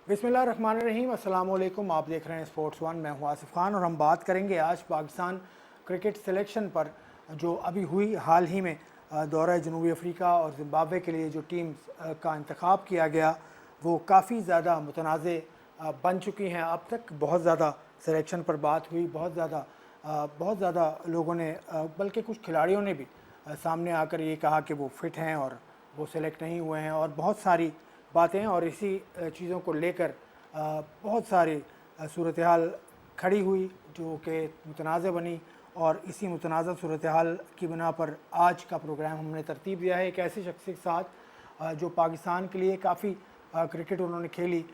बिस्मिल्लाहिर्रहमानिर्रहीम, अस्सलाम वालेकुम। आप देख रहे हैं स्पोर्ट्स वन। मैं हूं आसिफ खान और हम बात करेंगे आज पाकिस्तान क्रिकेट सिलेक्शन पर, जो अभी हुई हाल ही में दौरा जनूबी अफ्रीका और ज़िम्बाब्वे के लिए जो टीम का इंतखाब किया गया वो काफ़ी ज़्यादा मुतनाज़ बन चुकी हैं। अब तक बहुत ज़्यादा सिलेक्शन पर बात हुई, बहुत ज़्यादा लोगों ने बल्कि कुछ खिलाड़ियों ने भी सामने आकर ये कहा कि वो फिट हैं और वो सिलेक्ट नहीं हुए हैं, और बहुत सारी बातें और इसी चीज़ों को लेकर बहुत सारी सूरत हाल खड़ी हुई जो कि मुतनाज़ बनी। और इसी मुतनाज़ सूरत हाल की बिना पर आज का प्रोग्राम हमने तरतीब दिया है एक ऐसी शख्स के साथ जो पाकिस्तान के लिए काफ़ी क्रिकेट उन्होंने खेली।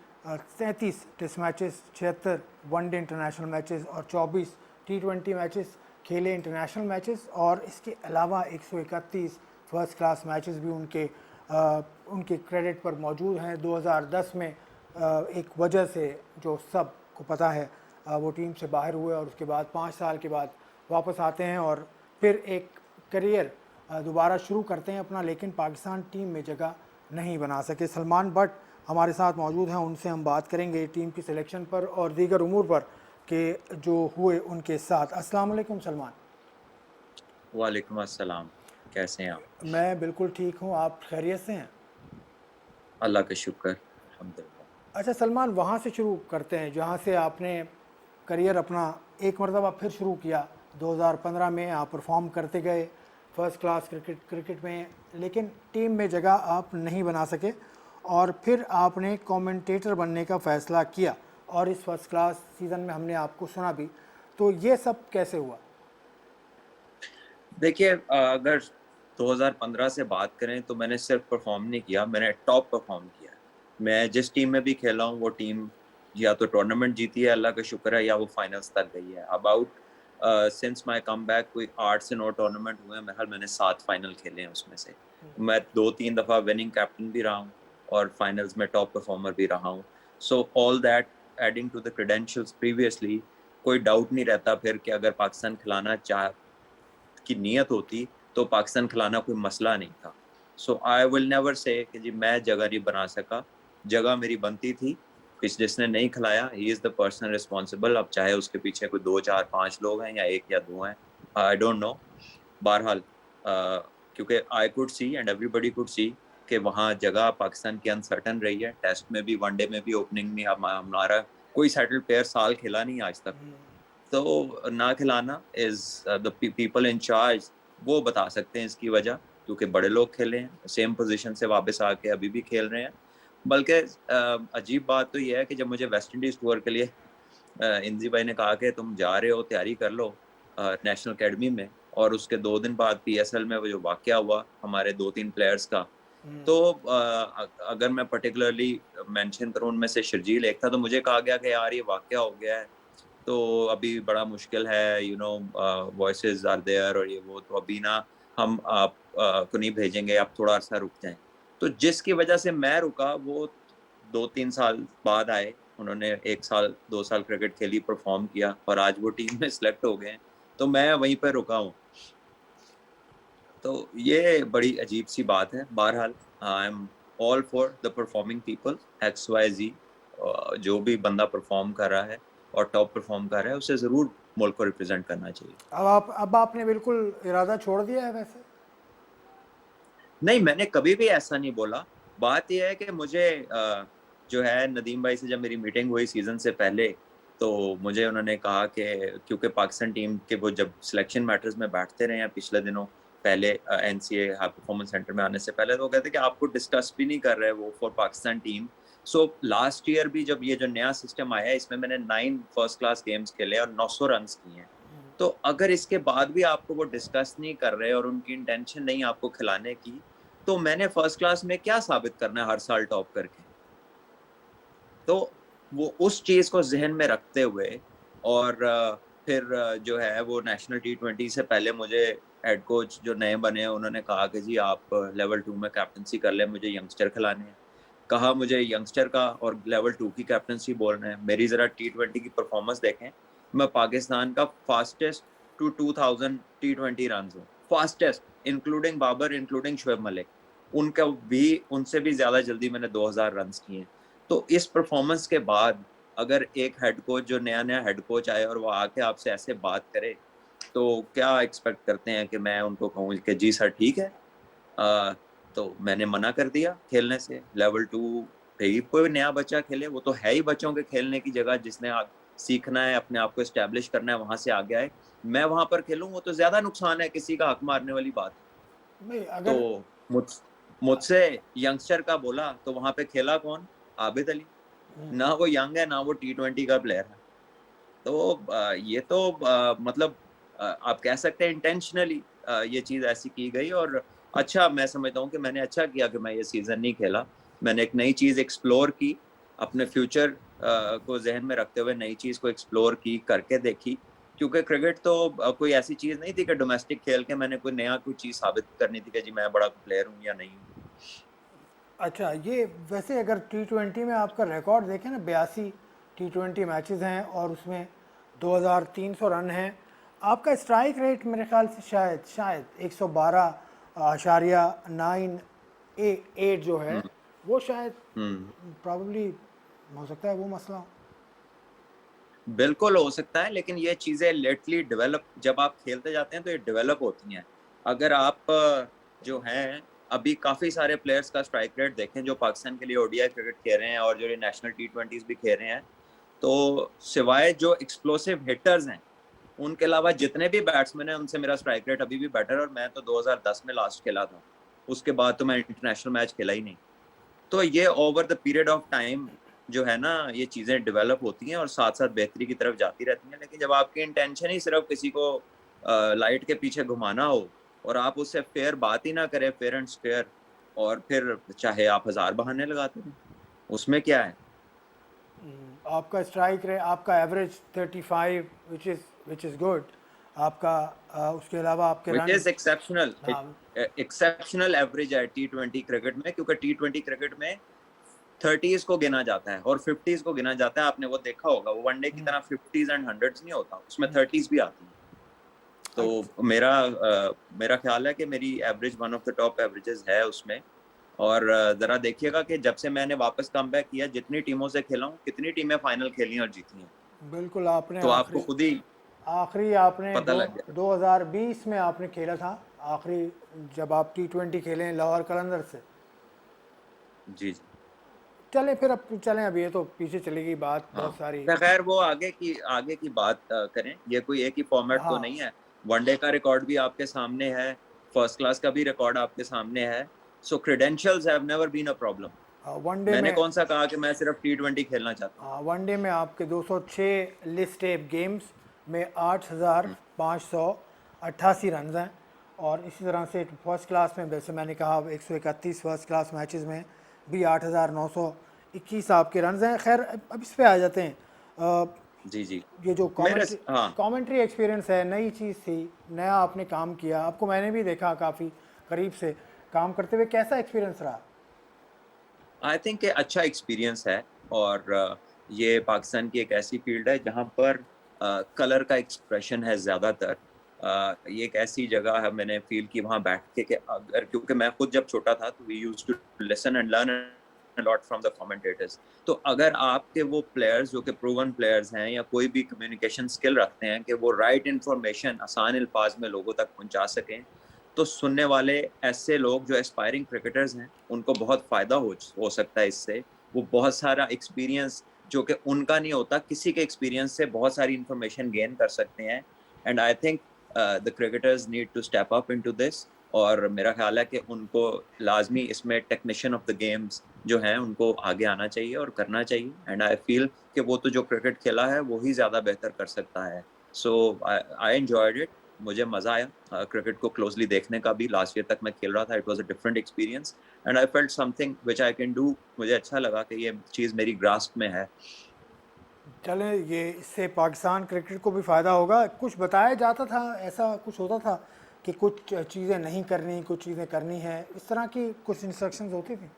37 test matches, 76 one day international matches और 24 T20 मैचेस खेले, इंटरनेशनल मैचेस, और इसके अलावा 131 फर्स्ट क्लास मैचेस भी उनके क्रेडिट पर मौजूद हैं। 2010 में एक वजह से जो सब को पता है वो टीम से बाहर हुए और उसके बाद 5 साल के बाद वापस आते हैं और फिर एक करियर दोबारा शुरू करते हैं अपना, लेकिन पाकिस्तान टीम में जगह नहीं बना सके। सलमान बट हमारे साथ मौजूद हैं, उनसे हम बात करेंगे टीम की सिलेक्शन पर और दीगर उमूर पर कि जो हुए उनके साथ। अस्सलाम वालेकुम सलमान। वालेकुम अस्सलाम। कैसे हैं आप? मैं बिल्कुल ठीक हूँ, आप खैरियत से हैं? अल्लाह का शुक्र, अल्हम्दुलिल्लाह। अच्छा सलमान, वहाँ से शुरू करते हैं जहाँ से आपने करियर अपना एक मरतबा फिर शुरू किया। 2015 में आप परफॉर्म करते गए फर्स्ट क्लास क्रिकेट में, लेकिन टीम में जगह आप नहीं बना सके और फिर आपने कमेंटेटर बनने का फ़ैसला किया और इस फर्स्ट क्लास सीज़न में हमने आपको सुना भी। तो ये सब कैसे हुआ? देखिए, अगर 2015 से बात करें तो मैंने सिर्फ परफॉर्म नहीं किया, मैंने टॉप परफॉर्म किया है। मैं जिस टीम में भी खेला हूँ वो टीम या तो टूर्नामेंट जीती है, अल्लाह का शुक्र है, या वो फाइनल्स तक गई है। अबाउट सिंस माय कमबैक कोई 8 से 9 टूर्नामेंट हुए हैं, बहरहाल मैंने 7 फाइनल खेले हैं उसमें से। मैं 2-3 दफ़ा विनिंग कैप्टन भी रहा हूँ और फाइनल्स में टॉप परफॉर्मर भी रहा हूँ। So all that adding to the credentials previously, कोई डाउट नहीं रहता फिर कि अगर पाकिस्तान खिलाना की नीयत होती तो पाकिस्तान खिलाना कोई मसला नहीं था। सो आई विल नेवर से कि जी मैं जगह नहीं बना सका, जगह मेरी बनती थी। किस जिसने नहीं खिलाया, he is the person responsible. अब चाहे उसके पीछे कोई 2 4 5 लोग हैं या 1 या 2 हैं, आई डोंट नो। बहरहाल क्योंकि I could see and everybody could see कि वहाँ जगह पाकिस्तान की अनसर्टन रही है। टेस्ट में भी, वनडे में भी, ओपनिंग में हमारा कोई सेटल्ड प्लेयर साल खेला नहीं आज तक। तो ना खिलाना is the people in charge, वो बता सकते हैं इसकी वजह, क्योंकि बड़े लोग खेले हैं सेम पोजीशन से वापस आके अभी भी खेल रहे हैं। बल्कि अजीब बात तो ये है कि जब मुझे वेस्ट इंडीज टूर के लिए इंजी भाई ने कहा कि तुम जा रहे हो, तैयारी कर लो नेशनल अकेडमी में, और उसके 2 दिन बाद पीएसएल में वो जो वाकया हुआ हमारे 2-3 प्लेयर्स का, तो अगर मैं पर्टिकुलरली मेंशन करूं उनमें से शर्जील एक था, तो मुझे कहा गया कि यार ये वाकया हो गया है तो अभी बड़ा मुश्किल है, वॉइसेस आर देयर और ये वो, तो अभी ना हम आप को नहीं भेजेंगे, आप थोड़ा अर्सा रुक जाएं। तो जिसकी वजह से मैं रुका, वो 2-3 साल बाद आए, उन्होंने 1 साल 2 साल क्रिकेट खेली, परफॉर्म किया और आज वो टीम में सिलेक्ट हो गए हैं। तो मैं वहीं पर रुका हूँ। तो ये बड़ी अजीब सी बात है। बहरहाल I am all for the performing people, XYZ। जो भी बंदा परफॉर्म कर रहा है और टॉप परफॉर्म कर रहा है, उसे जरूर मुल्क को रिप्रेजेंट करना चाहिए। अब आपने बिल्कुल इरादा छोड़ दिया है वैसे? नहीं, मैंने कभी भी ऐसा नहीं बोला। बात यह है कि मुझे जो है, नदीम भाई से जब मेरी मीटिंग हुई सीजन से पहले, तो मुझे उन्होंने कहा कि क्योंकि पाकिस्तान टीम के वो जब सिलेक्शन मैटर्स में बैठते रहे हैं पिछले दिनों, पहले एनसीए हाई परफॉर्मेंस सेंटर में आने से पहले, तो वो कहते कि आपको डिस्कस भी नहीं कर रहे वो for Pakistan team. So last year भी जब ये जो नया सिस्टम आया है, इसमें मैंने 9 फर्स्ट क्लास गेम्स खेले और 900 रन किए हैं। तो अगर इसके बाद भी आपको वो डिस्कस नहीं कर रहे और उनकी इंटेंशन नहीं आपको खिलाने की, तो मैंने फर्स्ट क्लास में क्या साबित करना है हर साल टॉप करके? तो वो उस चीज को जहन में रखते हुए, और फिर जो है वो नेशनल T20 से पहले मुझे हेड कोच जो नए बने हैं उन्होंने कहा कि जी आप लेवल 2 में कैप्टनसी कर ले, मुझे यंगस्टर खिलाने हैं। कहा मुझे यंगस्टर का और लेवल 2 की कैप्टनसी बोल रहे हैं। मेरी जरा T20 की परफॉर्मेंस देखें, मैं पाकिस्तान का फास्टेस्ट टू 2000 T20 रन हूँ, fastest, including Babar, including Shoaib Malik. उनका भी, उनसे भी ज्यादा जल्दी मैंने 2000 रन किए हैं। तो इस परफॉर्मेंस के बाद अगर एक हेड कोच, जो नया नया हेड कोच आए और वो आके आपसे ऐसे बात करे, तो क्या एक्सपेक्ट करते हैं कि मैं उनको कहूँ कि जी सर ठीक है। अ, तो मैंने मना कर दिया खेलने से। लेवल 2 पे ही कोई नया बच्चा खेले, वो तो है ही बच्चों के खेलने की जगह, जिसने सीखना है, अपने आप को एस्टेब्लिश करना है, वहां से आगे आए। मैं वहां पर खेलूं वो तो ज्यादा नुकसान है, किसी का हक मारने वाली बात है। नहीं तो अगर मुझ मुझसे यंगस्टर का बोला तो वहां पे खेला कौन? आबिद अली। ना वो यंग है, ना वो T20 का प्लेयर है। तो ये तो मतलब आप कह सकते हैं इंटेंशनली ये चीज ऐसी की गई। और अच्छा, मैं समझता हूँ कि मैंने अच्छा किया कि मैं ये सीजन नहीं खेला। मैंने एक नई चीज एक्सप्लोर की, अपने फ्यूचर को जहन में रखते हुए नई चीज को एक्सप्लोर की, करके देखी। क्योंकि क्रिकेट तो कोई ऐसी चीज नहीं थी कि डोमेस्टिक खेल के मैंने कोई नया कोई चीज साबित करनी थी कि जी मैं बड़ा प्लेयर हूँ या नहीं हूँ। अच्छा, ये वैसे अगर T20 में आपका रिकॉर्ड देखें ना, 82 T20 मैचेस हैं और उसमें 2300 रन हैं। आपका स्ट्राइक रेट मेरे ख्याल से शायद 112.98 जो है, हम्म। वो शायद हम्म। प्रॉब्ली हो सकता है वो मसला हो। बिल्कुल हो सकता है, लेकिन ये चीजें लेटली डेवलप, जब आप खेलते जाते हैं तो ये डेवलप होती हैं। अगर आप जो हैं, अभी काफी सारे प्लेयर्स का स्ट्राइक रेट देखें जो पाकिस्तान के लिए ओडीआई क्रिकेट खेल रहे हैं और जो नेशनल T20s भी खेल रहे हैं, तो सिवाय जो एक्सप्लोसिव हिटर्स हैं उनके अलावा जितने भी बैट्समैन हैं उनसे मेरा स्ट्राइक रेट अभी भी बेटर है। और मैं तो 2010 में लास्ट खेला था, उसके बाद तो मैं इंटरनेशनल मैच खेला ही नहीं। तो ये over the period of time जो है ना, ये चीजें डेवलप होती हैं और साथ साथ बेहतरी की तरफ जाती रहती हैं। लेकिन जब आपकी इंटेंशन ही सिर्फ किसी को लाइट के पीछे घुमाना हो और आप उससे फेयर बात ही ना करें, फेयर एंड स्क्वेयर, और फिर चाहे आप 1000 बहाने लगाते रहें, उसमें क्या है? आपका स्ट्राइक रेट, आपका एवरेज 35, विच इज़ गुड। आपका उसके अलावा आपके विच रन। Is exceptional. हाँ। एक्सेप्शनल एवरेज है T20 क्रिकेट में, क्योंकि T20 क्रिकेट में 30s को गिना जाता है और 50s को गिना जाता है। आपने वो देखा होगा, वो वनडे की तरह 50s एंड 100s नहीं होता, उसमें 30s भी आती है। तो मेरा ख्याल है कि मेरी average one of the top averages है उसमें। और जरा देखिएगा कि जब से मैंने वापस कमबैक किया, जितनी टीमों से खेला हूँ, कितनी टीमें फाइनल खेली और जीती हैं, बिल्कुल, आपने तो आपको खुद ही आखिरी आपने पता दो लग जाएगा। 2020 में आपने खेला था आखिरी, जब आप T20 खेले लाहौर कलंदर से। जी जी। चलें फिर, अब चलें, अब ये तो पीछे चली गई बात हाँ, बहुत सारी। तो खैर वो आगे की बात करें। ये कोई एक ही फॉर्मेट तो हाँ, नहीं है। वनडे का रिकॉर्ड भी आपके सामने है, फर्स्ट क्लास का भी रिकॉर्ड आपके सामने है। So credentials have never been a problem. One day मैंने में कौन सा कहा कि मैं सिर्फ T20 खेलना चाहता हूँ? वनडे में आपके 206 लिस्ट ए गेम्स में हम्म। 8,588 रन हैं। और इसी तरह से फर्स्ट क्लास में, वैसे मैंने कहा 131 फर्स्ट क्लास मैचेस में भी 8,921 आपके रन हैं। खैर, अब इस पे आ जाते हैं। जी जी। ये जो मेरे कमेंट्री हाँ, कमेंट्री एक्सपीरियंस है, नई चीज़ थी, नया आपने काम किया, आपको मैंने भी देखा काफ़ी करीब से काम करते हुए, कैसा एक्सपीरियंस रहा? आई थिंक अच्छा एक्सपीरियंस है। और ये पाकिस्तान की एक ऐसी फील्ड है जहाँ पर कलर का एक्सप्रेशन है ज्यादातर। ये एक ऐसी जगह है, मैंने फील की वहाँ बैठ के कि अगर, क्योंकि मैं खुद जब छोटा था तो we used to listen and learn a lot from the commentators. तो अगर आपके वो प्लेयर्स जो कि प्रूवन प्लेयर्स हैं या कोई भी कम्युनिकेशन स्किल रखते हैं कि वो राइट इन्फॉर्मेशन आसान अल्फाज में लोगों तक पहुंचा सकें, तो सुनने वाले ऐसे लोग जो एस्पायरिंग क्रिकेटर्स हैं उनको बहुत फायदा हो सकता है इससे। वो बहुत सारा एक्सपीरियंस जो कि उनका नहीं होता, किसी के एक्सपीरियंस से बहुत सारी इंफॉर्मेशन गेन कर सकते हैं। And I think the cricketers need to step up into this. और मेरा ख्याल है कि उनको लाजमी इसमें टेक्नीशियन ऑफ द गेम्स जो हैं उनको आगे आना चाहिए और करना चाहिए। एंड आई फील कि वो तो जो क्रिकेट खेला है वो ही ज्यादा बेहतर कर सकता है। सो आई एंजॉयड इट। मुझे मजा आया क्रिकेट को क्लोजली देखने का भी। लास्ट ईयर तक मैं खेल रहा था, it was a different experience and I felt something which I can do. मुझे अच्छा लगा कि ये चीज मेरी ग्रास्प में है। चले, ये इससे पाकिस्तान क्रिकेट को भी फ़ायदा होगा। कुछ बताया जाता था, ऐसा कुछ होता था कि कुछ चीज़ें नहीं करनी, कुछ चीज़ें करनी है, इस तरह की कुछ इंस्ट्रक्शंस होती थी?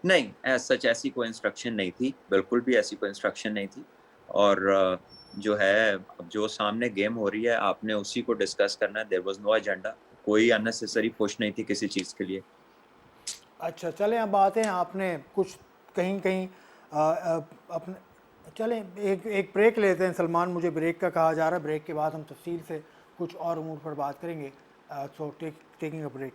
नहीं, एज सच ऐसी कोई इंस्ट्रक्शन नहीं थी, बिल्कुल भी ऐसी कोई इंस्ट्रक्शन नहीं थी। और जो है, अब जो सामने गेम हो रही है आपने उसी को डिस्कस करना है। देयर वाज नो एजेंडा, कोई अननेसेसरी पुश नहीं थी किसी चीज के लिए। अच्छा, चलें अब आते हैं, आपने कुछ कहीं कहीं अपने चलें एक ब्रेक लेते हैं सलमान, मुझे ब्रेक का कहा जा रहा है, ब्रेक के बाद हम तफसील से कुछ और उमूर पर बात करेंगे। So taking a break.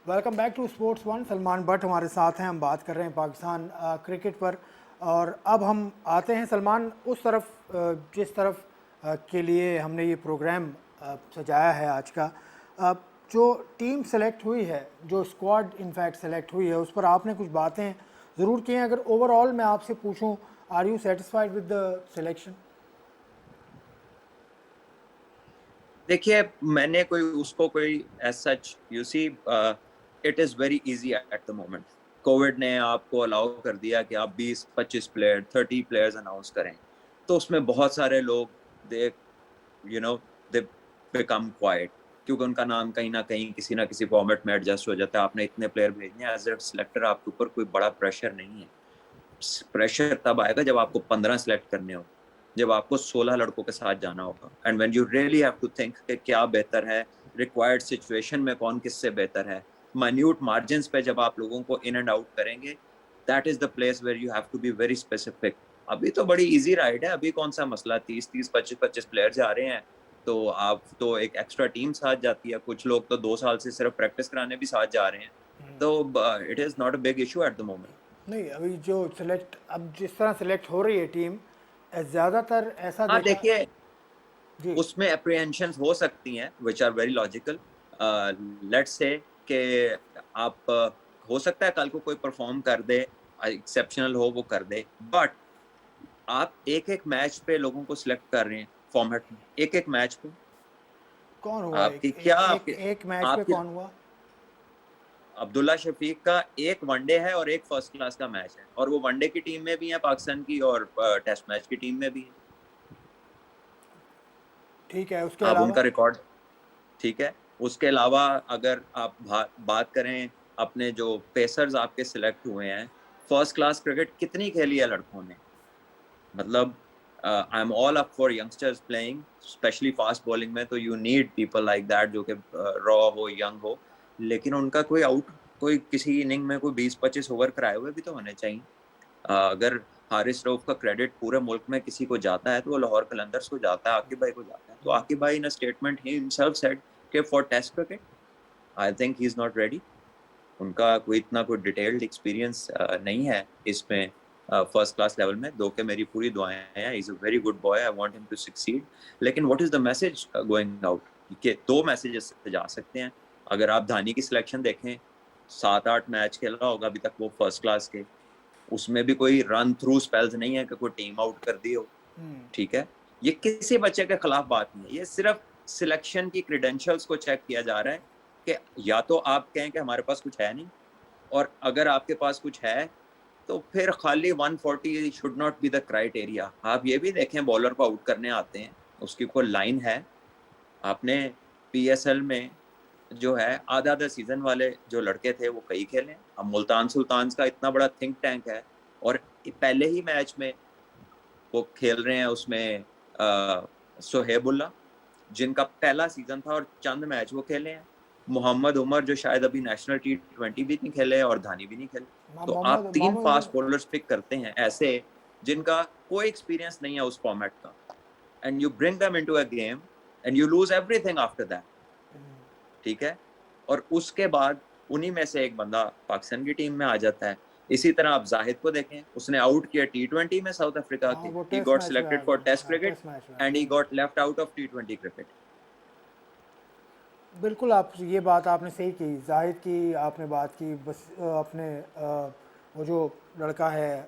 Welcome back to sports one. Salman Butt हमारे साथ हैं, हम बात कर रहे हैं पाकिस्तान क्रिकेट पर। और अब हम आते हैं सलमान उस तरफ जिस तरफ के लिए हमने ये प्रोग्राम सजाया है आज का। जो टीम सेलेक्ट हुई है, जो स्क्वाड इनफैक्ट सेलेक्ट हुई है, उस पर आपने कुछ बातें ज़रूर की हैं। अगर ओवरऑल मैं आपसे पूछूं, are you satisfied with the selection? देखिए, मैंने कोई as such, you see, it is very easy at the moment. Covid ने आपको अलाउ कर दिया कि आप 20-25 प्लेयर, 30 प्लेयर्स अनाउंस करें, तो उसमें बहुत सारे लोग दे दे बिकम क्वाइट, क्योंकि उनका नाम कहीं ना कहीं किसी ना किसी फॉर्मेट में एडजस्ट हो जाता है। आपने इतने प्लेयर भेजने हैं, एज ए सिलेक्टर आपके ऊपर कोई बड़ा प्रेशर नहीं है। प्रेशर तब आएगा जब आपको 15 सेलेक्ट करने हो, जब आपको 16 लड़कों के साथ जाना होगा, and when you really have to think कि क्या बेहतर है, रिक्वायर्ड सिचुएशन में कौन किससे बेहतर है, माइन्यूट मार्जिन्स पे जब आप लोगों को इन एंड आउट करेंगे, that is the place where you have to be very specific. अभी तो बड़ी इजी राइड है, अभी कौन सा मसला, 30-30, 25-25 प्लेयर जा रहे हैं, तो आप तो एक एक्स्ट्रा टीम साथ जाती है, कुछ लोग तो 2 साल से सिर्फ प्रैक्टिस कराने भी साथ जा रहे हैं, तो it is not a big issue at the moment. नहीं, अभी जो सेलेक्ट, अब जिस तरह सेलेक्ट हो रही है टीम, ज़्यादातर ऐसा हाँ, देखा देखिए, जी। उसमें अप्रीहेंशंस हो सकती हैं which are very logical. Let's say कि आप हो सकता है कल को कोई परफॉर्म कर दे, एक्सेप्शनल हो, वो कर दे, बट आप एक एक मैच पे लोगों को सिलेक्ट कर रहे हैं फॉर्मेट में, एक एक मैच पे। कौन हुआ आपकी क्या आपके एक मैच पे आपके कौन हुआ? अब्दुल्ला शफीक का एक वनडे है और एक फर्स्ट क्लास का मैच है, और वो वनडे की टीम में भी है पाकिस्तान की, और टेस्ट मैच की टीम में भी है। ठीक है, उसके आप अलावा? उनका रिकॉर्ड, ठीक है। उसके अलावा अगर आप बात करें, अपने जो पेसर्स आपके सिलेक्ट हुए हैं, फर्स्ट क्लास क्रिकेट कितनी खेली है लड़कों ने, मतलब I am all up for youngsters playing, specially fast bowling में, तो you need people like that जो कि रॉ हो, यंग हो, लेकिन उनका कोई किसी इनिंग में कोई 20-25 ओवर कराए हुए भी तो होने चाहिए। अगर हारिस रऊफ का क्रेडिट पूरे मुल्क में किसी को जाता है तो वो लाहौर कलंदर्स को जाता है, आकिब भाई को जाता है। तो आकिब भाई in a statement he himself said कि for test cricket I think he is not ready. उनका कोई डिटेल्ड एक्सपीरियंस नहीं है इसमें, फर्स्ट क्लास लेवल में। दो के मेरी पूरी दुआएं हैं, is a very good boy, I want him to succeed. लेकिन what is the message going out, कि दो मैसेजेस जा सकते हैं। अगर आप धानी की सिलेक्शन देखें, 7-8 मैच खेला होगा अभी तक वो फर्स्ट क्लास के, उसमें भी कोई रन थ्रू स्पेल्स नहीं है कि कोई टीम आउट कर दी हो, ठीक है। ये किसी बच्चे के खिलाफ बात नहीं है, ये सिर्फ सिलेक्शन की क्रेडेंशियल्स को चेक किया जा रहा है कि या तो आप कहें कि हमारे पास कुछ है नहीं, और अगर आपके पास कुछ है तो फिर खाली 140 should not be the criteria. आप ये भी देखें, बॉलर को आउट करने आते हैं, उसकी कोई लाइन है। आपने पीएसएल में जो है आधा आधा सीजन वाले जो लड़के थे वो कई खेले। अब मुल्तान सुल्तान का इतना बड़ा थिंक टैंक है, और पहले ही मैच में वो खेल रहे हैं उसमें सोहेबुल्ला, जिनका पहला सीजन था और चंद मैच वो खेले हैं। मोहम्मद उमर जो शायद अभी नेशनल T20 भी नहीं खेले, और धानी भी नहीं खेले। तो आप Mohammad 3 Mohammad fast bowlers pick करते हैं ऐसे जिनका कोई एक्सपीरियंस नहीं है उस फॉर्मेट का, and you bring them into a game and you lose everything after that, ठीक है। और उसके बाद उन्हीं में से एक बंदा पाकिस्तान की टीम में आ जाता है। इसी तरह आप जाहिद को देखें, उसने आउट किया T20 में साउथ अफ्रीका हाँ, के, वो ही टेस्ट गॉट मैच में आ सिलेक्टेड फॉर गया। टेस्ट हाँ, क्रिकेट टेस्ट मैच में आ एंड ही गया। Got left out of T20 cricket. बिल्कुल, आप ये बात आपने सही की, जाहिद की आपने बात की। बस अपने वो जो लड़का है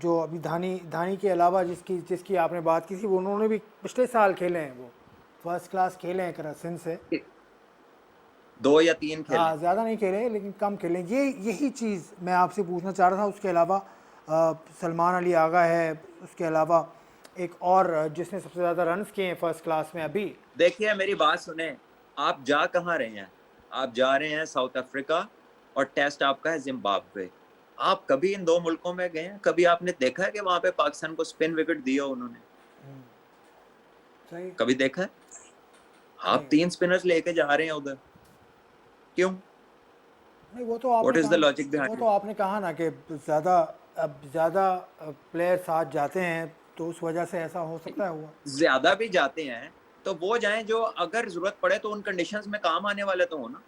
जो अभी धानी धानी के अलावा जिसकी जिसकी आपने बात की थी, वो उन्होंने भी पिछले साल खेले हैं, वो फर्स्ट क्लास खेले हैं करासिन से। 2 या 3 खेले। हाँ, ज़्यादा नहीं खेले लेकिन कम खेले। यही चीज़ मैं आपसे पूछना चाह रहा था। उसके अलावा सलमान अली आगा है, उसके अलावा एक और जिसने सबसे ज़्यादा रन्स किए हैं फर्स्ट क्लास में अभी। देखिए, मेरी बात सुने, आप जा कहाँ रहे हैं? आप जा रहे हैं साउथ अफ्रीका, और टेस्ट आपका है जिम्बाब्वे। आप कभी इन 2 मुल्कों में गए हैं? कभी आपने देखा है कि वहां पे पाकिस्तान को स्पिन विकेट दिया उन्होंने? सही। कभी देखा है? आप नहीं 3 स्पिनर्स लेके जा रहे हैं उधर, क्यों? नहीं, वो तो व्हाट आपने इज द लॉजिक कहा, वो बिहाइंड तो इट? आपने कहा ना कि ज़्यादा, अब ज़्यादा प्लेयर साथ जाते हैं तो उस वजह से ऐसा हो सकता है हुआ। ज्यादा भी जाते हैं तो वो जाएं जो अगर जरूरत पड़े तो उन कंडीशंस में काम आने वाले तो हो ना।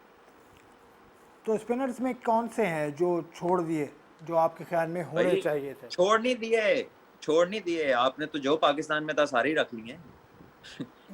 तो स्पिनर्स में कौन से हैं जो छोड़ दिए, जो आपके ख्याल में होने भाई चाहिए थे? छोड़ नहीं दिए आपने, तो जो पाकिस्तान में था सारे ही रख लिए।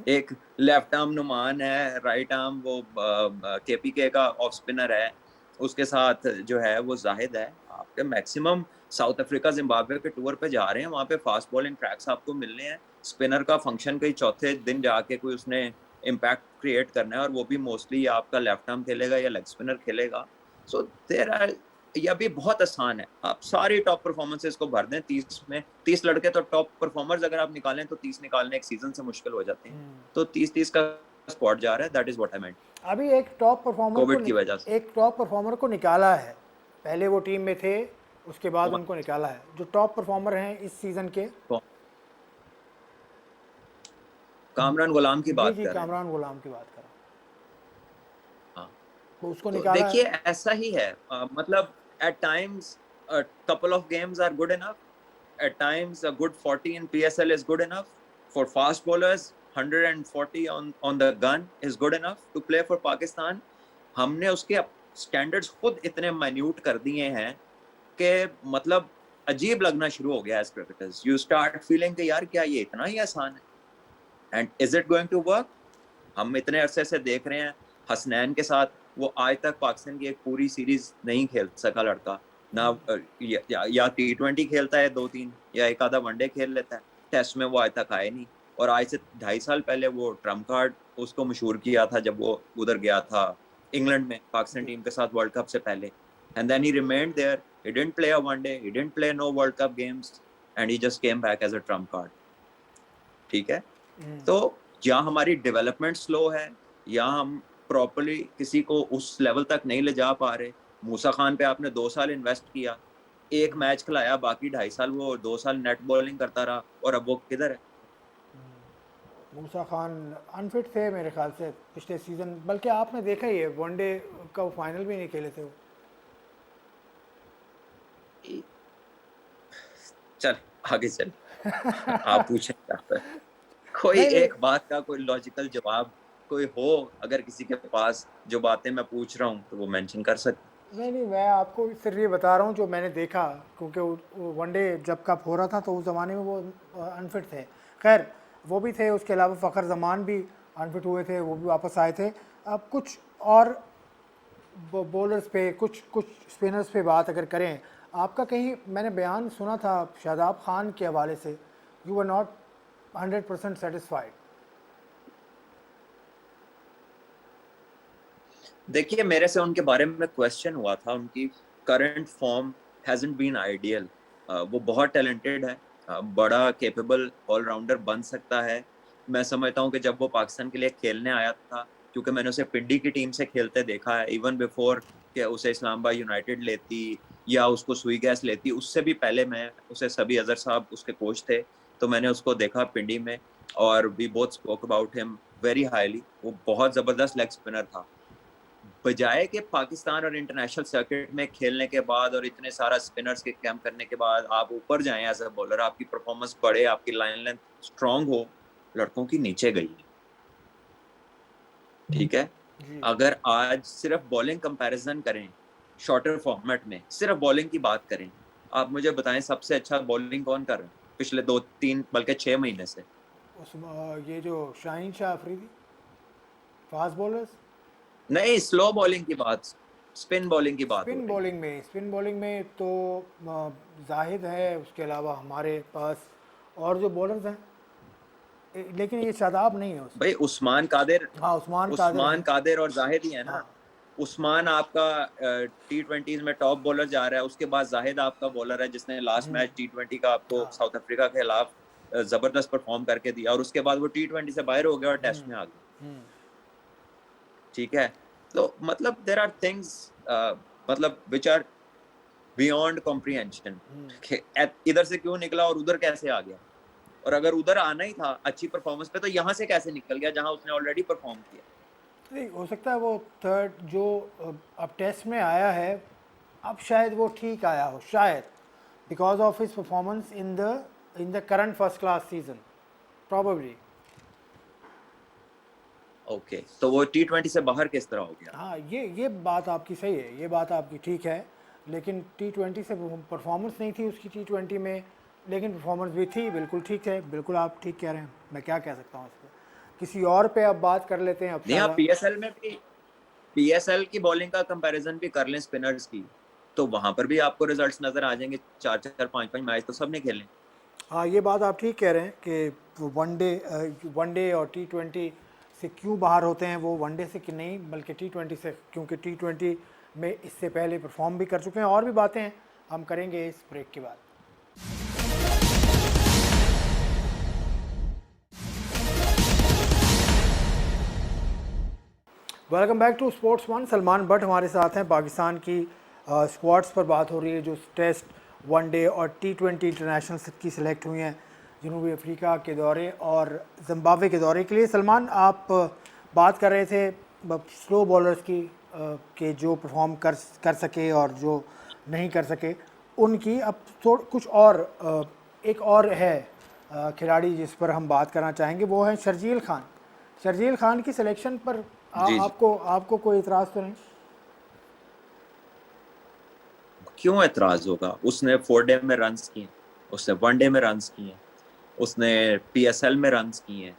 एक लेफ्ट आर्म नुमान है, राइट आर्म वो केपीके का ऑफ स्पिनर है, उसके साथ जो है वो जाहिद है। आपके मैक्सिमम साउथ अफ्रीका जिम्बाब्वे के टूर पे जा रहे हैं, वहां पे फास्ट बॉलिंग ट्रैक्स आपको मिलने हैं। स्पिनर का फंक्शन कई चौथे दिन जाके कोई उसने इम्पैक्ट क्रिएट करना है, और वो भी मोस्टली आपका लेफ्ट आर्म खेलेगा या लेग स्पिनर खेलेगा। सो देयर आर, यह भी बहुत आसान है, आप सारी टॉप परफॉर्मेंसेस को भर दें 30 में। 30 लड़के तो टॉप परफॉर्मर्स अगर आप निकालें तो 30 निकालने एक सीजन से मुश्किल हो जाते हैं। तो 30-30 का स्पॉट जा रहा है, दैट इज व्हाट आई मेंट। अभी एक टॉप परफॉर्मर को कोविड की वजह से एक टॉप परफॉर्मर को निकाला है, पहले वो टीम में थे, उसके बाद कौन? उनको निकाला है। जो टॉप परफॉर्मर हैं इस सीज़न के, कौन? कामरान गुलाम की जी बात जी, कर रहे हैं। कामरान गुलाम की बात कर रहा हाँ, हूँ, तो उसको तो निकाला देखिए है। ऐसा ही है, मतलब at times couple of games are good enough, at times a good 40 in PSL is good enough for fast bowlers, 140 on the gun is good enough to play for Pakistan। हमने उसके स्टैंडर्ड्स खुद इतने minute कर दिए हैं कि मतलब अजीब लगना शुरू हो गया as cricketers. You start feeling कि यार क्या ये इतना ही आसान है, and is it going to work? हम इतने अरसे से देख रहे हैं हसनैन के साथ, वो आज तक पाकिस्तान की एक पूरी सीरीज नहीं खेल सका लड़का ना। या T20 खेलता है 2-3, या एक आधा वनडे खेल लेता है, टेस्ट में वो आज तक आए नहीं। और आज से 2.5 साल पहले वो ट्रम्प कार्ड उसको मशहूर किया था जब वो उधर गया था इंग्लैंड में पाकिस्तान टीम के साथ वर्ल्ड कप से पहले, and then he remained there, he didn't play a one day, he didn't play no world cup games, and he just came back as a trump card. ठीक है, तो या हमारी डेवलपमेंट स्लो है, या हम प्रॉपर्ली किसी को उस लेवल तक नहीं ले जा पा रहे। मूसा खान पे आपने 2 साल इन्वेस्ट किया, एक मैच खिलाया, बाकी 2.5 साल वो 2 साल नेट बॉलिंग करता रहा, और अब वो किधर है? मूसा खान अनफिट थे मेरे ख्याल से पिछले सीज़न, बल्कि आपने देखा ही है वनडे का फाइनल भी नहीं खेले थे वो। चल आगे चल, आप पूछें क्या? कोई नहीं नहीं एक बात का कोई लॉजिकल जवाब कोई हो अगर किसी के पास, जो बातें मैं पूछ रहा हूँ तो वो मेंशन कर सकते। नहीं नहीं, मैं आपको सिर्फ ये बता रहा हूँ जो मैंने देखा, क्योंकि वनडे जब कप हो रहा था तो उस ज़माने में वो अनफिट थे। खैर वो भी थे, उसके अलावा फ़खर जमान भी अनफिट हुए थे, वो भी वापस आए थे। अब कुछ और बॉलर्स पे, कुछ कुछ स्पिनर्स पे बात अगर करें, आपका कहीं मैंने बयान सुना था शादाब खान के हवाले से, यू आर नॉट 100% सेटिस्फाइड। देखिए मेरे से उनके बारे में क्वेश्चन हुआ था, उनकी current form hasn't been ideal. वो बहुत टैलेंटेड है, बड़ा केपेबल ऑलराउंडर बन सकता है। मैं समझता हूँ कि जब वो पाकिस्तान के लिए खेलने आया था, क्योंकि मैंने उसे पिंडी की टीम से खेलते देखा है, इवन बिफोर कि उसे इस्लामाबाद यूनाइटेड लेती या उसको सुई गैस लेती, उससे भी पहले मैं उसे, सभी अजहर साहब उसके कोच थे, तो मैंने उसको देखा पिंडी में, और we both spoke about him very highly. वो बहुत जबरदस्त लेग स्पिनर था। बजाय के पाकिस्तान और इंटरनेशनल सर्किट में खेलने के बाद और इतने सारा स्पिनर्स के कैंप करने के बाद आप ऊपर जाएं एज अ बॉलर, आपकी परफॉर्मेंस बढ़े, आपकी लाइन लेंथ स्ट्रांग हो, लड़कों की नीचे गई है। ठीक है, जी अगर आज सिर्फ बॉलिंग कंपैरिजन करें, शॉर्टर फॉर्मेट में सिर्फ बॉलिंग की बात करें, आप मुझे बताएं सबसे अच्छा बॉलिंग कौन कर रहा है पिछले 2-3 बल्कि 6 महीने से? उस ये जो शाहीन शाह अफरीदी, फास्ट बॉलर्स। नहीं, स्लो बॉलिंग की बात, स्पिन बॉलिंग की बात हो रही है। स्पिन बॉलिंग में तो जाहिद है, उसके अलावा हमारे पास और जो बॉलर्स हैं, लेकिन ये शादाब नहीं है उसमें। भाई उस्मान कादिर, हाँ, उस्मान कादिर उस्मान हैं। कादिर और जाहिद ही है ना। हाँ। उस्मान आपका T20 में टॉप बॉलर जा रहा है, उसके बाद जाहिद आपका बॉलर है जिसने लास्ट मैच T20 का आपको हाँ। साउथ अफ्रीका के खिलाफ जबरदस्त परफॉर्म करके दिया, और उसके बाद वो T20 से बाहर हो गया और टेस्ट में आ गया। ठीक है, तो मतलब देयर आर थिंग्स, मतलब विच आर बियॉन्ड कॉम्प्रिहेंशन। इधर से क्यों निकला और उधर कैसे आ गया? और अगर उधर आना ही था अच्छी परफॉर्मेंस पे तो यहाँ से कैसे निकल गया जहाँ उसने ऑलरेडी परफॉर्म किया। नहीं हो सकता है वो थर्ड जो अब टेस्ट में आया है, अब शायद वो ठीक आया हो, शायद because of his performance in the current first class season probably. Okay, तो वो T20 से बाहर किस तरह हो गया? हाँ, ये बात आपकी सही है, ये बात आपकी ठीक है, लेकिन T20 से परफॉर्मेंस नहीं थी उसकी T20 में, लेकिन परफॉर्मेंस भी थी, बिल्कुल ठीक है, बिल्कुल आप ठीक कह रहे हैं, मैं क्या कह सकता हूँ इस पर। किसी और पे अब बात कर लेते हैं अब नहीं, आप शायद। पीएसएल की बॉलिंग का कंपैरिजन भी कर लें स्पिनर्स की, तो वहां पर भी आपको रिजल्ट्स नजर आ जाएंगे। 4-4 5-5 मैच तो सबने खेले। हाँ, ये बात आप ठीक कह रहे हैं कि वनडे और T20 से क्यों बाहर होते हैं वो, वनडे से कि नहीं बल्कि T20 से, क्योंकि T20 में इससे पहले परफॉर्म भी कर चुके हैं। और भी बातें हैं हम करेंगे इस ब्रेक के बाद। Welcome back to sports one. Salman Butt हमारे साथ हैं। पाकिस्तान की स्क्वाड्स पर बात हो रही है जो टेस्ट, वनडे और T20 इंटरनेशनल की सिलेक्ट हुई हैं जनूबी अफ्रीका के दौरे और जिम्बाब्वे के दौरे के लिए। सलमान, आप बात कर रहे थे स्लो बॉलर्स की के जो परफॉर्म कर सके और जो नहीं कर सके उनकी। अब कुछ और एक और है खिलाड़ी जिस पर हम बात करना चाहेंगे, वो है शर्जील खान। शर्जील खान की सिलेक्शन पर जी जी, आपको कोई इतराज़ तो नहीं? क्यों एतराज होगा? उसने 4 डे में रन्स किए, उसने 1 डे में रन्स किए, उसने पीएसएल में रन्स किए हैं,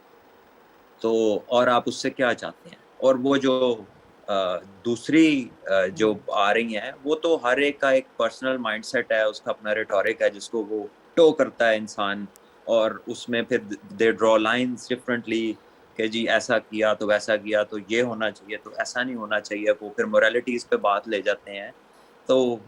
तो और आप उससे क्या चाहते हैं? और वो जो दूसरी जो आ रही हैं वो तो हर एक का एक पर्सनल माइंडसेट है, उसका अपना रिटोरिक है जिसको वो टो करता है इंसान, और उसमें फिर दे ड्रॉ लाइंस डिफरेंटली कि जी ऐसा किया तो वैसा किया तो ये होना चाहिए तो ऐसा नहीं होना चाहिए। वो फिर मोरालिटीज पे बात ले जाते हैं। तो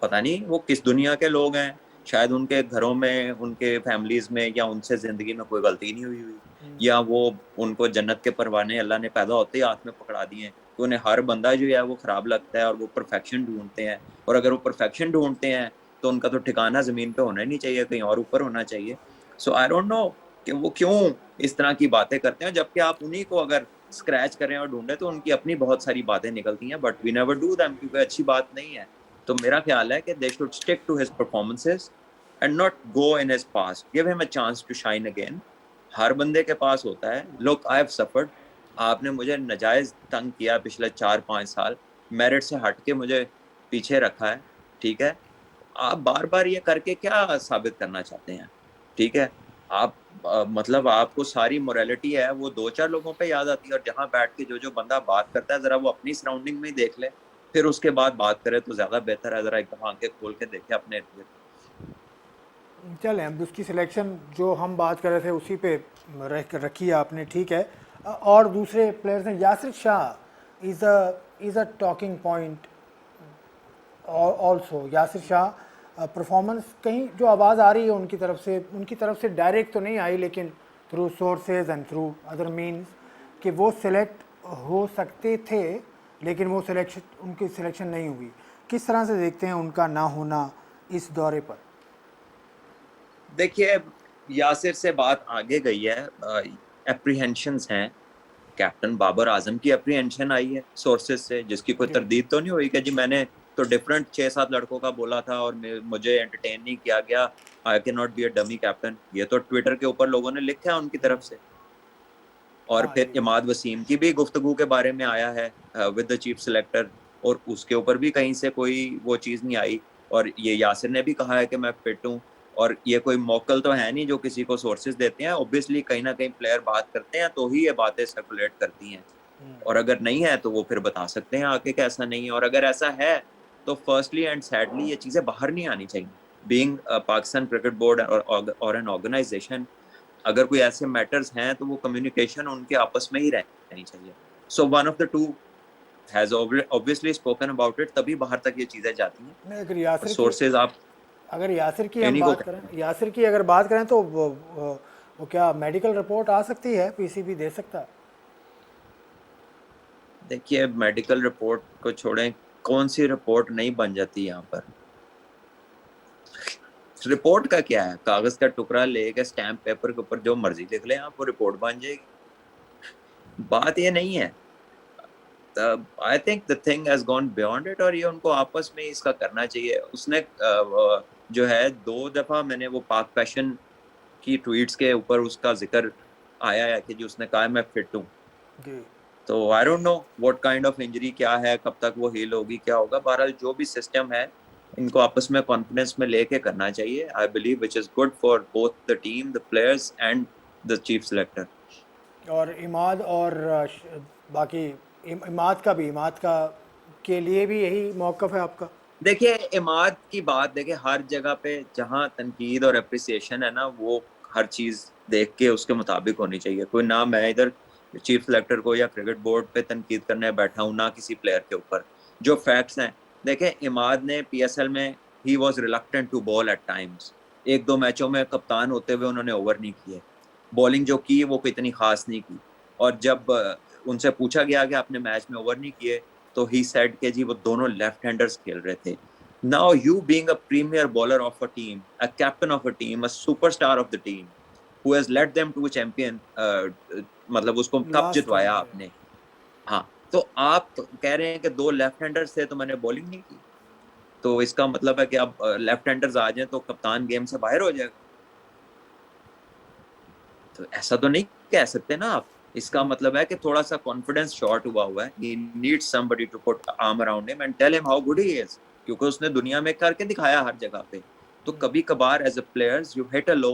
पता नहीं वो किस दुनिया के लोग हैं। शायद उनके घरों में, उनके फैमिलीज में, या उनसे जिंदगी में कोई गलती नहीं हुई, या वो उनको जन्नत के परवाने अल्लाह ने पैदा होते ही हाथ में पकड़ा दिए। तो उन्हें हर बंदा जो है वो खराब लगता है और वो परफेक्शन ढूंढते हैं, और अगर वो परफेक्शन ढूंढते हैं तो उनका तो ठिकाना जमीन पे होना ही नहीं चाहिए, कहीं और ऊपर होना चाहिए। सो आई डोंट नो कि वो क्यों इस तरह की बातें करते हैं, जबकि आप उन्हीं को अगर स्क्रैच करें और ढूंढें तो उनकी अपनी बहुत सारी बातें निकलती हैं, but we never do them, क्योंकि अच्छी बात नहीं है। तो मेरा ख्याल है कि they should stick to his performances and not go in his past, give him a chance to shine again. हर बंदे के पास होता है। Look, I have suffered. आपने मुझे नाजायज तंग किया पिछले 4-5 साल, मेरिट से हट के मुझे पीछे रखा है, ठीक है। आप बार बार ये करके क्या साबित करना चाहते हैं? ठीक है, आप मतलब आपको सारी मोरालिटी है वो 2-4 लोगों पे याद आती है, और जहां बैठ के जो जो बंदा बात करता है जरा वो अपनी सराउंडिंग में ही देख ले, फिर उसके बाद बात करे तो ज्यादा बेहतर है। जरा एक दफा आंखें खोल के देखे अपने इर्द गिर्द। चलें, अब उसकी सिलेक्शन जो हम बात कर रहे थे उसी पे रखी है आपने, ठीक है। और दूसरे प्लेयर्स हैं, Yasir Shah is a talking point also. Yasir Shah performance, कहीं जो आवाज़ आ रही है उनकी तरफ से डायरेक्ट तो नहीं आई, लेकिन through sources and through other means कि वो सिलेक्ट हो सकते थे, लेकिन वो उनकी सिलेक्शन नहीं हुई। किस तरह से देखते हैं उनका ना होना इस दौरे पर? देखिए, यासिर से बात आगे गई है, एप्रीहेंशंस हैं। कैप्टन बाबर आजम की अप्रीहेंशन आई है सोर्सेज से, जिसकी कोई जी। तरदीद तो नहीं हुई कि जी मैंने तो डिफरेंट 6-7 लड़कों का बोला था और मुझे एंटरटेन नहीं किया गया, I can not be a dummy captain. ये तो ट्विटर के ऊपर लोगों ने लिखा है उनकी तरफ से। और हाँ, फिर इमाद वसीम की भी गुफ्तगू के बारे में आया है विद द चीफ सिलेक्टर, और उसके ऊपर भी कहीं से कोई वो चीज़ नहीं आई। और ये यासिर ने भी कहा है कि मैं फिट हूँ। और ये कोई मौकल तो है नहीं जो किसी को सोर्सेज देते हैं, ऑब्वियसली कहीं ना कहीं प्लेयर बात करते हैं तो ही ये बातें सर्कुलेट करती हैं। और अगर नहीं है तो वो फिर बता सकते हैं आके कि ऐसा नहीं है, और अगर ऐसा है तो फर्स्टली एंड सैडली ये चीज़ें बाहर नहीं आनी चाहिए। बीइंग पाकिस्तान क्रिकेट बोर्ड और एन ऑर्गेनाइजेशन, अगर कोई ऐसे मैटर्स हैं तो वो कम्युनिकेशन उनके आपस में ही रहनी चाहिए। So one of the two has obviously spoken about it, तभी बाहर तक ये चीजें जाती हैं। नहीं, और सोर्सेज आप अगर यासिर की हम इन्हीं को बात कहते करें, हैं। यासिर की अगर बात करें तो वो क्या मेडिकल रिपोर्ट आ सकती है, पीसीबी दे सकता है? देखिए, मेडिकल रिपोर्ट को छोड़ें, कौन सी रिपोर्ट नहीं बन जाती यहाँ पर। रिपोर्ट का क्या है, कागज का टुकड़ा लेके स्टैम्प पेपर के ऊपर जो मर्जी लिख ले, आपको रिपोर्ट बन जाएगी। बात ये नहीं है। आई think the thing has gone beyond it, और ये उनको आपस में इसका करना चाहिए। उसने जो है 2 दफा मैंने वो पाक पैशन की ट्वीट्स के ऊपर उसका जिक्र आया है कि जो उसने कहा है मैं फिट हूँ। तो I don't know what kind of injury क्या है, कब तक वो हील होगी, क्या होगा। बहरहाल जो भी सिस्टम है इनको आपस में कॉन्फिडेंस में लेके करना चाहिए, I believe, which is good for both the team, the players and the chief selector. और इमाद और बाकी इमाद का के लिए भी यही मौक़िफ़ है आपका? देखिए इमाद की बात, देखिए हर जगह पे जहाँ तनकीद और अप्रिसिएशन है ना, वो हर चीज़ देख के उसके मुताबिक होनी चाहिए। कोई ना मैं इधर चीफ सिलेक्टर को या क्रिकेट बोर्ड पे तनकीद करने बैठा हूँ, ना किसी प्लेयर के ऊपर। जो फैक्ट्स हैं, देखें इमाद ने पीएसएल में he was reluctant to bowl at times. 1-2 मैचों में कप्तान होते हुए उन्होंने ओवर नहीं किए, बॉलिंग जो की वो इतनी खास नहीं की। और जब उनसे पूछा गया कि आपने मैच में ओवर नहीं किए, तो ही सेड के जी वो दोनों लेफ्ट हैंडर्स खेल रहे थे। Now you being a premier bowler of a team, a captain of a team, a superstar of the team, who has led them to champion, मतलब उसको कप लास्ट जितवाया टाइम आपने। हाँ, तो आप कह रहे हैं कि 2 लेफ्ट हैंडर्स थे तो मैंने बॉलिंग नहीं की, तो इसका मतलब है कि अब लेफ्ट हैंडर्स आ जाए तो कप्तान गेम से बाहर हो जाएगा। तो ऐसा तो नहीं कह सकते ना आप। इसका मतलब है कि थोड़ा सा कॉन्फिडेंस शॉर्ट हुआ है। He needs somebody to put arm around him and tell him how good he is, क्योंकि उसने दुनिया में करके दिखाया हर जगह पे। तो कभी कभार as a players you hit a low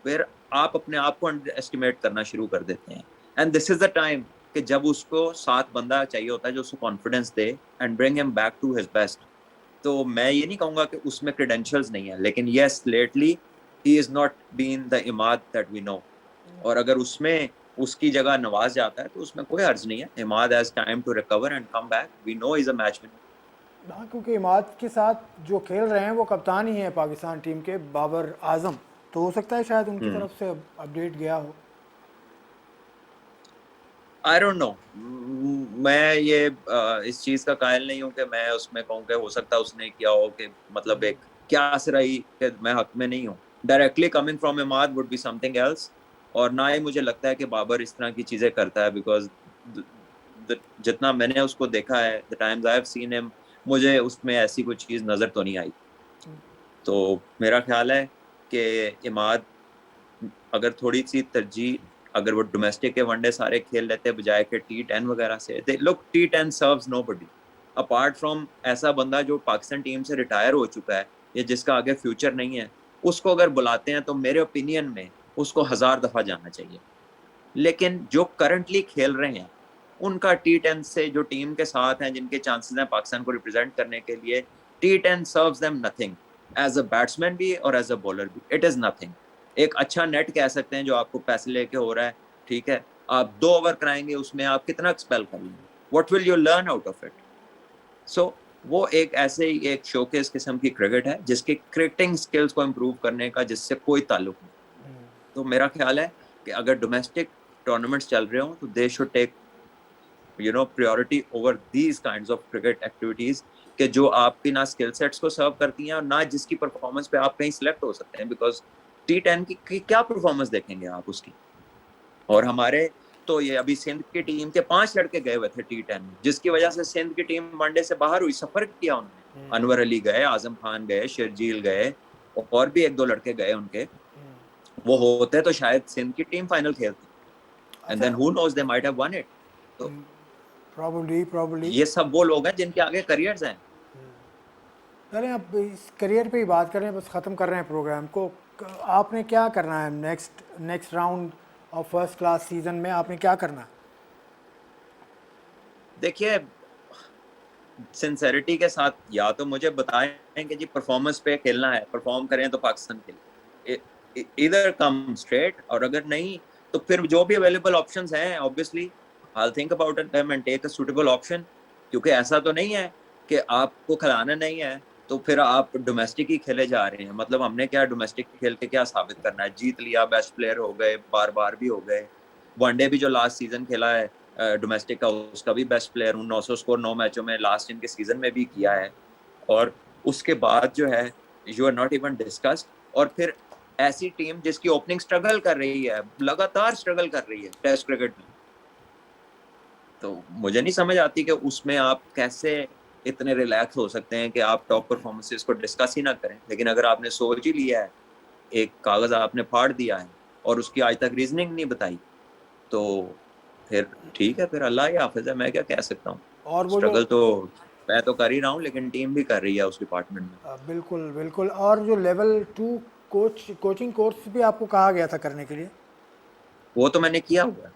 where आप अपने आप को अंडर एस्टिमेट करना शुरू कर देते हैं, and this is the time कि जब उसको साथ बंदा चाहिए होता है जो उसको कॉन्फिडेंस दे and bring him back to his best. तो मैं ये नहीं कहूंगा कि उसमें क्रेडेंशियल्स नहीं है, लेकिन yes lately he is not been the Imad that we know. और अगर उसमें उसकी जगह नवाज जाता है तो उसमें कोई अर्ज नहीं है। Imad has time to recover and come back, we know is a match winner. हाँ, क्योंकि इमाद के साथ जो खेल रहे हैं वो कप्तान ही हैं पाकिस्तान टीम के, बाबर आजम। तो हो सकता है शायद उनकी तरफ से अपडेट गया हो। आई डोंट नो, मैं ये इस चीज का कायल नहीं हूं कि मैं उसमें कहूँ कि हो सकता है उसने किया हो, कि मतलब एक क्या रही कि मैं हक में नहीं हूँ। Directly coming from Imad would be something else, और ना ही मुझे लगता है कि बाबर इस तरह की चीजें करता है, बिकॉज जितना मैंने उसको देखा है, the times I have seen him, मुझे उसमें ऐसी कोई चीज नजर तो नहीं आई। तो मेरा ख्याल है कि इमाद अगर थोड़ी सी तरजीह, अगर वो डोमेस्टिक के वनडे सारे खेल लेते बजाय के T10 वगैरह से, look T10 serves nobody apart from ऐसा बंदा जो पाकिस्तान टीम से रिटायर हो चुका है या जिसका आगे फ्यूचर नहीं है। उसको अगर बुलाते हैं तो मेरे ओपिनियन में उसको 1000 दफा जाना चाहिए। लेकिन जो करंटली खेल रहे हैं उनका T10 से, जो टीम के साथ हैं, जिनके चांसेस हैं पाकिस्तान को रिप्रेजेंट करने के लिए, T10 serves them nothing. As a batsman भी और एज अ बॉलर भी इट इज नथिंग। एक अच्छा नेट कह सकते हैं जो आपको पैसे लेके हो रहा है, ठीक है, आप 2 ओवर कराएंगे उसमें आप कितना एक्सपेल कर लेंगे, what will you learn out of it. So वो एक ऐसे ही एक शोकेस किस्म की क्रिकेट है जिसके क्रिकेटिंग स्किल्स को इम्प्रूव करने का जिससे कोई ताल्लुक नहीं। तो मेरा ख्याल है कि अगर डोमेस्टिक टूर्नामेंट्स चल रहे हो तो they should take priority over these kinds of cricket activities, कि जो आपकी ना स्किल सेट्स को सर्व करती हैं और ना जिसकी परफॉर्मेंस पे आप कहीं सिलेक्ट हो सकते हैं। बिकॉज T10 की क्या परफॉर्मेंस देखेंगे आप उसकी। और हमारे तो ये अभी सिंध की टीम के 5 लड़के गए हुए थे T10 में, जिसकी वजह से सिंध की टीम वनडे से बाहर हुई। सफर किया उन्होंने, अनवर अली गए, आजम खान गए, शर्जील गए, और भी 1-2 लड़के गए उनके। वो होते तो शायद सिंध की टीम फाइनल खेलती, एंड अच्छा, then who knows they might have won it. तो प्रॉब्ली ये सब वो लोग हैं जिनके आगे करियर्स हैं। चलें अब इस करियर पे ही बात करें, बस ख़त्म कर रहे हैं प्रोग्राम को। आपने क्या करना है next round of first class season में, आपने क्या करना है? देखिए सिंसेरिटी के साथ, या तो मुझे बताएं कि जी परफॉर्मेंस पे खेलना है, परफॉर्म करें तो पाकिस्तान खेले, इधर कम स्ट्रेट। और अगर नहीं तो फिर जो भी अवेलेबल ऑप्शंस हैं, obviously I think about them and take a suitable option. क्योंकि ऐसा तो नहीं है कि आपको खिलाना नहीं है तो फिर आप डोमेस्टिक ही खेले जा रहे हैं। मतलब हमने क्या डोमेस्टिक खेल के क्या साबित करना है, जीत लिया, बेस्ट प्लेयर हो गए, बार बार भी हो गए। वनडे भी जो लास्ट सीजन खेला है डोमेस्टिक का, उसका भी बेस्ट प्लेयर हूँ, 900 स्कोर 9 मैचों में लास्ट इनके सीजन में भी किया है। और उसके बाद जो है you are not even discussed. और फिर ऐसी टीम जिसकी ओपनिंग स्ट्रगल कर रही है, लगातार स्ट्रगल कर रही है टेस्ट क्रिकेट में, तो मुझे नहीं समझ आती कि उसमें आप कैसे इतने रिलैक्स हो सकते हैं कि आप टॉप परफॉर्मेंसेस को डिस्कस ही ना करें। लेकिन अगर आपने सोच ही लिया है, एक कागज आपने फाड़ दिया है और उसकी आज तक रीजनिंग नहीं बताई, तो फिर ठीक है, फिर अल्लाह ही हाफिज है, मैं क्या कह सकता हूँ। और वो जो स्ट्रगल तो मैं तो कर ही रहा हूँ, लेकिन टीम भी कर रही है उस डिपार्टमेंट में। बिल्कुल बिल्कुल। और जो लेवल 2 कोचिंग कोर्स भी आपको कहा गया था करने के लिए? वो तो मैंने किया हुआ है।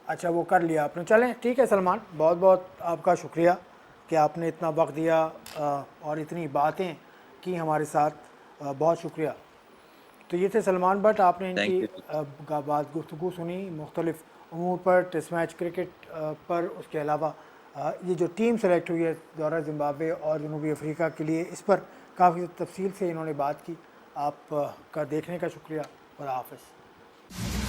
अच्छा, वो कर लिया आपने। चलें ठीक है सलमान, बहुत बहुत आपका शुक्रिया कि आपने इतना वक्त दिया और इतनी बातें की हमारे साथ। बहुत शुक्रिया। तो ये थे सलमान भट्ट, आपने इनकी थैंक यू। बात गुफ्तगू सुनी मुख्तलिफ अमूर पर, टेस्ट मैच क्रिकेट पर। उसके अलावा ये जो टीम सेलेक्ट हुई है दौरा ज़िम्बाब्वे और जनूबी अफ्रीका के लिए, इस पर काफ़ी तफसील से इन्होंने बात की। आप का देखने का शुक्रिया। खुदा हाफ़िज़।